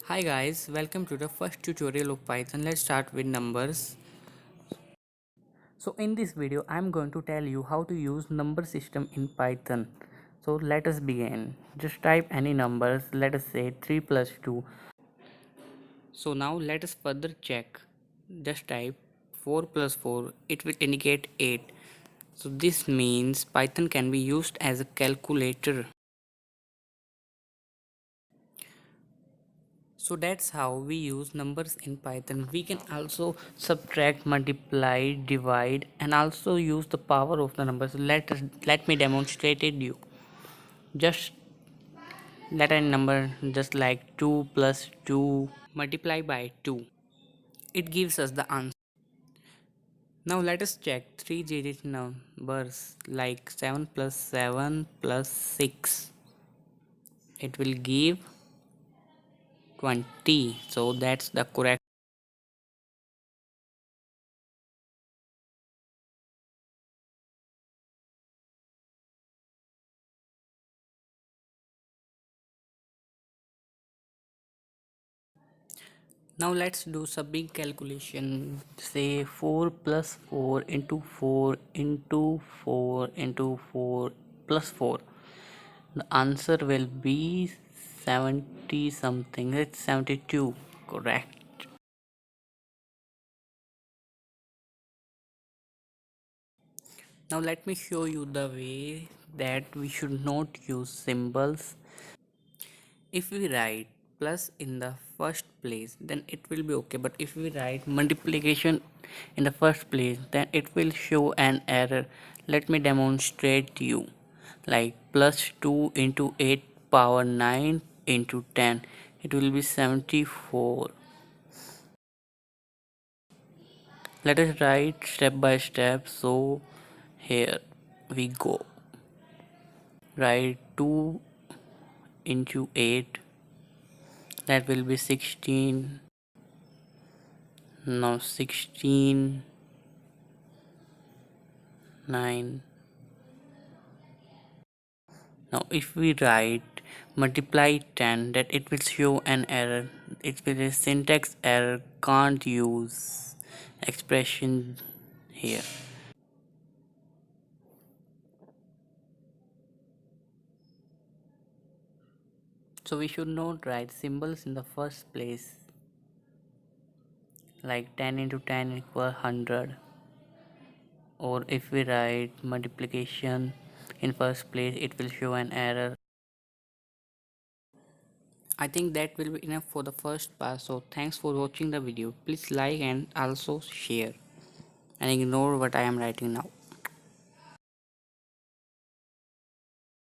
Hi guys, welcome to the first tutorial of Python. Let's start with numbers. So in this video I'm going to tell you how to use number system in Python. So let us begin. Just type any numbers, let us say 3 plus 2. So now let us further check. Just type 4 plus 4, it will indicate 8. So this means Python can be used as a calculator. So that's how we use numbers in Python. We can also subtract, multiply, divide, and also use the power of the numbers. Let me demonstrate it you. Just let a number just like 2 plus 2 multiply by 2. It gives us the answer. Now let us check 3-digit numbers like 7 plus 7 plus 6. It will give 20. So that's the correct. Now let's do some big calculation. Say 4 plus 4 into 4 into 4 into 4 plus 4. The answer will be 70 something. It's 72. Correct. Now let me show you the way that we should not use symbols. If we write plus in the first place, then it will be okay, but if we write multiplication in the first place, then it will show an error. Let me demonstrate you. Like plus 2 into 8 power 9 into 10, it will be 74. Let us write step by step. So here we go. Write 2 into 8, that will be 16. Now 16, 9. Now if we write multiply 10, that it will show an error. It will be syntax error, can't use expression here. So we should not write symbols in the first place, like 10 into 10 equal 100. Or if we write multiplication in first place, it will show an error. I think that will be enough for the first part. So thanks for watching the video. Please like and also share and ignore what I am writing now.